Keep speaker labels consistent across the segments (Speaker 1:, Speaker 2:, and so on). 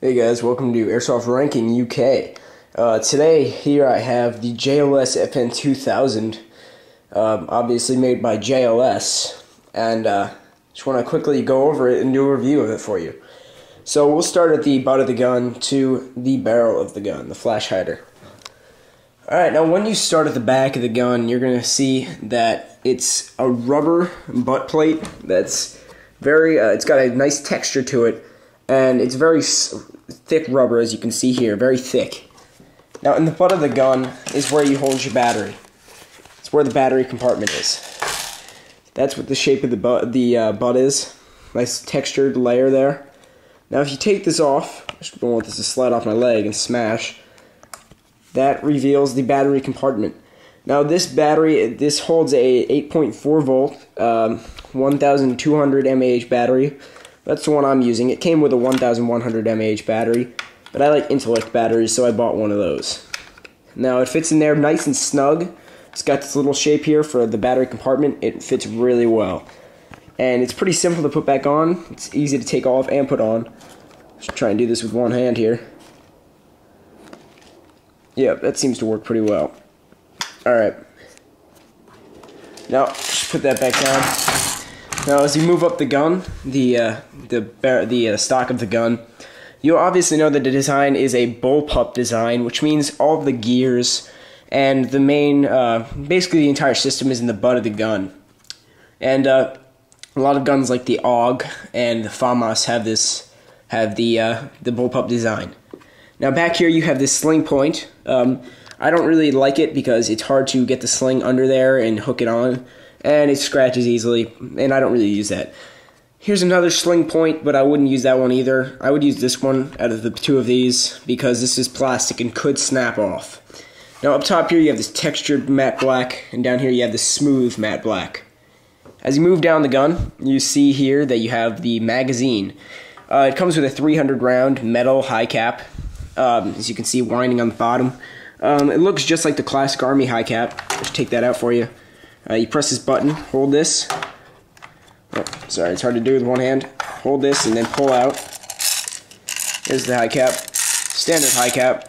Speaker 1: Hey guys, welcome to Airsoft Ranking UK. Today, here I have the JLS FN2000, obviously made by JLS, and just want to quickly go over it and do a review of it for you. So we'll start at the butt of the gun to the barrel of the gun, the flash hider. Alright, now when you start at the back of the gun, you're going to see that it's a rubber butt plate that's very, it's got a nice texture to it, and it's very thick rubber, as you can see here, very thick. Now in the butt of the gun is where you hold your battery. It's where the battery compartment is. That's what the shape of the butt is. Nice textured layer there. Now if you take this off, I just don't want this to slide off my leg and smash, that reveals the battery compartment. Now this battery, this holds a 8.4 volt, 1200 mAh battery. That's the one I'm using. It came with a 1100 mAh battery, but I like Intellect batteries, so I bought one of those. Now it fits in there nice and snug. It's got this little shape here for the battery compartment. It fits really well. And it's pretty simple to put back on. It's easy to take off and put on. Just try and do this with one hand here. Yeah, that seems to work pretty well. Alright. Now, just put that back down. Now, as you move up the gun, the stock of the gun, you'll obviously know that the design is a bullpup design, which means all of the gears and the main, basically the entire system is in the butt of the gun. And a lot of guns like the AUG and the FAMAS have the bullpup design. Now back here you have this sling point. I don't really like it because it's hard to get the sling under there and hook it on, and it scratches easily, and I don't really use that. Here's another sling point, but I wouldn't use that one either. I would use this one out of the two of these because this is plastic and could snap off. Now up top here you have this textured matte black, and down here you have this smooth matte black. As you move down the gun, you see here that you have the magazine. It comes with a 300 round metal high cap, as you can see winding on the bottom. It looks just like the classic Army high cap. Just take that out for you. You press this button, hold this. Oh, sorry, it's hard to do with one hand. Hold this and then pull out. There's the high cap. Standard high cap.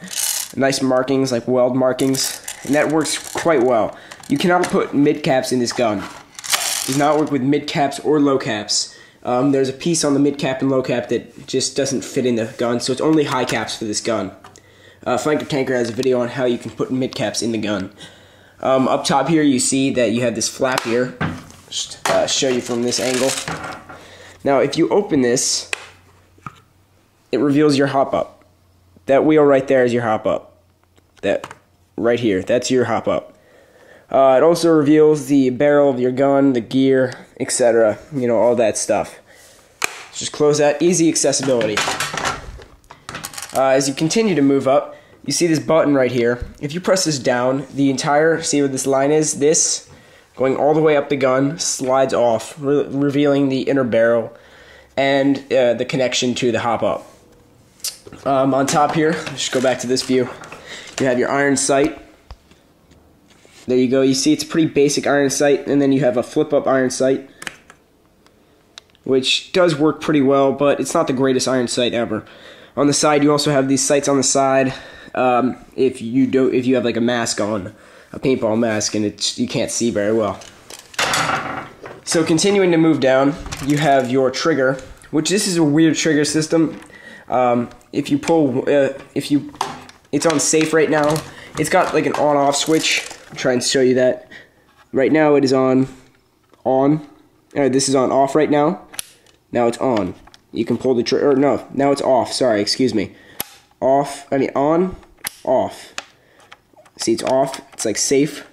Speaker 1: Nice markings, like weld markings. And that works quite well. You cannot put mid caps in this gun. It does not work with mid caps or low caps. There's a piece on the mid cap and low cap that just doesn't fit in the gun, so it's only high caps for this gun. Flanker Tanker has a video on how you can put mid caps in the gun. Up top here you see that you have this flap here. Just show you from this angle. Now if you open this, it reveals your hop up. That wheel right there is your hop up. That right here, that's your hop up. It also reveals the barrel of your gun, the gear, etc. You know, all that stuff. Just close that. Easy accessibility. As you continue to move up, you see this button right here. If you press this down, the entire, see where this line is? This, going all the way up the gun, slides off, revealing the inner barrel and the connection to the hop up. On top here, just go back to this view. You have your iron sight. There you go. You see it's a pretty basic iron sight, and then you have a flip-up iron sight, which does work pretty well, but it's not the greatest iron sight ever. On the side, you also have these sights on the side. If you have like a mask on, a paintball mask, and you can't see very well. So continuing to move down, you have your trigger, which this is a weird trigger system. If you pull, it's on safe right now. It's got like an on-off switch. I'll try and show you that. Right now it is on. This is on off right now. Now it's on. You can pull the trigger, or no, now it's off, sorry, excuse me. On, off. See, it's off, it's like safe.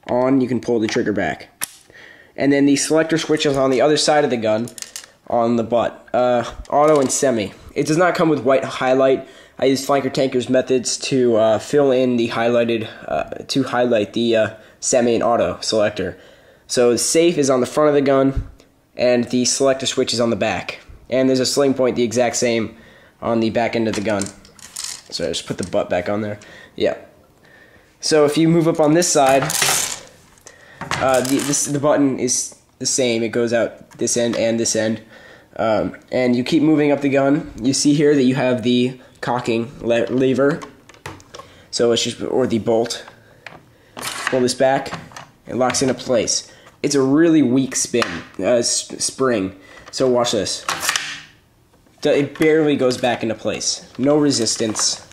Speaker 1: On, you can pull the trigger back. And then the selector switch is on the other side of the gun, on the butt. Auto and semi. It does not come with white highlight. I use Flanker Tanker's methods to fill in the highlighted, to highlight the semi and auto selector. So safe is on the front of the gun, and the selector switch is on the back. And there's a sling point the exact same on the back end of the gun. So I just put the butt back on there. Yeah. So if you move up on this side, the button is the same. It goes out this end and this end. And you keep moving up the gun. You see here that you have the cocking lever. So it's just, or the bolt. Pull this back, it locks into place. It's a really weak spring. So watch this. It barely goes back into place. No resistance.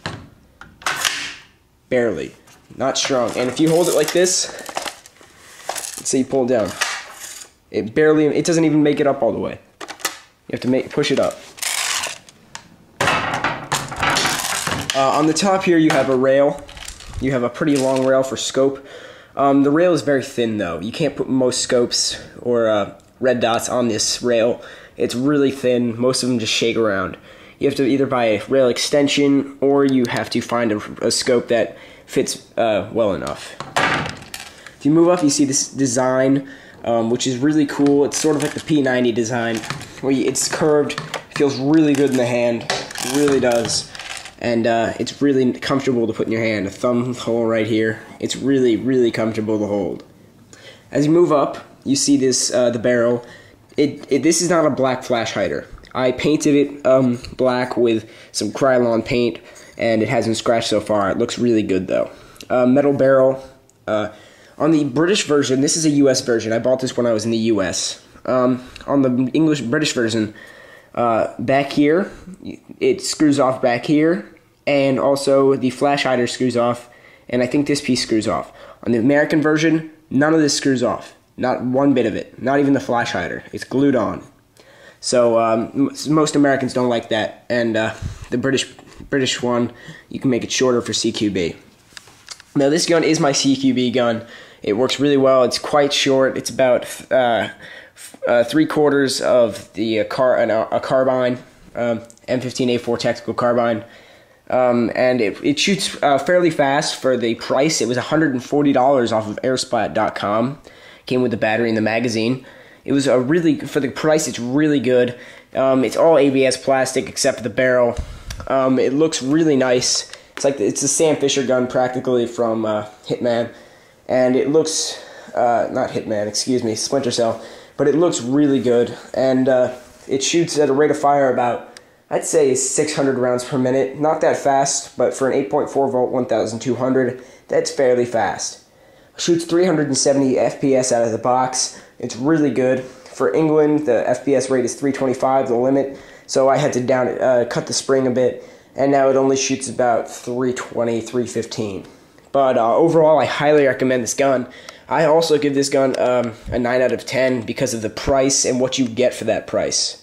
Speaker 1: Barely. Not strong. And if you hold it like this, let's say you pull it down, it doesn't even make it up all the way. You have to push it up. On the top here you have a rail. You have a pretty long rail for scope. The rail is very thin though. You can't put most scopes or red dots on this rail. It's really thin. Most of them just shake around. You have to either buy a rail extension or you have to find a scope that fits well enough. If you move up, you see this design, which is really cool. It's sort of like the P90 design, where it's curved, feels really good in the hand, it really does. And it's really comfortable to put in your hand. A thumb hole right here. It's really, really comfortable to hold. As you move up, you see this the barrel. This is not a black flash hider. I painted it black with some Krylon paint, and it hasn't scratched so far. It looks really good though. Metal barrel. On the British version, this is a US version. I bought this when I was in the US. On the British version, back here, it screws off back here, and also the flash hider screws off, and I think this piece screws off. On the American version, none of this screws off. Not one bit of it. Not even the flash hider. It's glued on. So most Americans don't like that, and the British one, you can make it shorter for CQB. Now this gun is my CQB gun. It works really well. It's quite short. It's about 3/4 of the carbine, M15A4 tactical carbine, and it shoots fairly fast for the price. It was $140 off of Airsplat.com. Came with the battery and the magazine. It was for the price, it's really good. It's all ABS plastic except for the barrel. It looks really nice. It's a Sam Fisher gun practically from Hitman, and it looks not Hitman, excuse me, Splinter Cell, but it looks really good, and it shoots at a rate of fire about, I'd say, 600 rounds per minute. Not that fast, but for an 8.4 volt 1200, that's fairly fast. Shoots 370 FPS out of the box. It's really good. For England, the FPS rate is 325, the limit, so I had to cut the spring a bit, and now it only shoots about 320, 315. But overall, I highly recommend this gun. I also give this gun a 9 out of 10 because of the price and what you get for that price.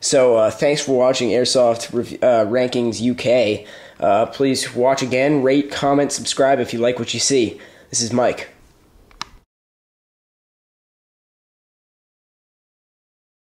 Speaker 1: So thanks for watching Airsoft Rankings UK. Please watch again, rate, comment, subscribe if you like what you see. This is Mike.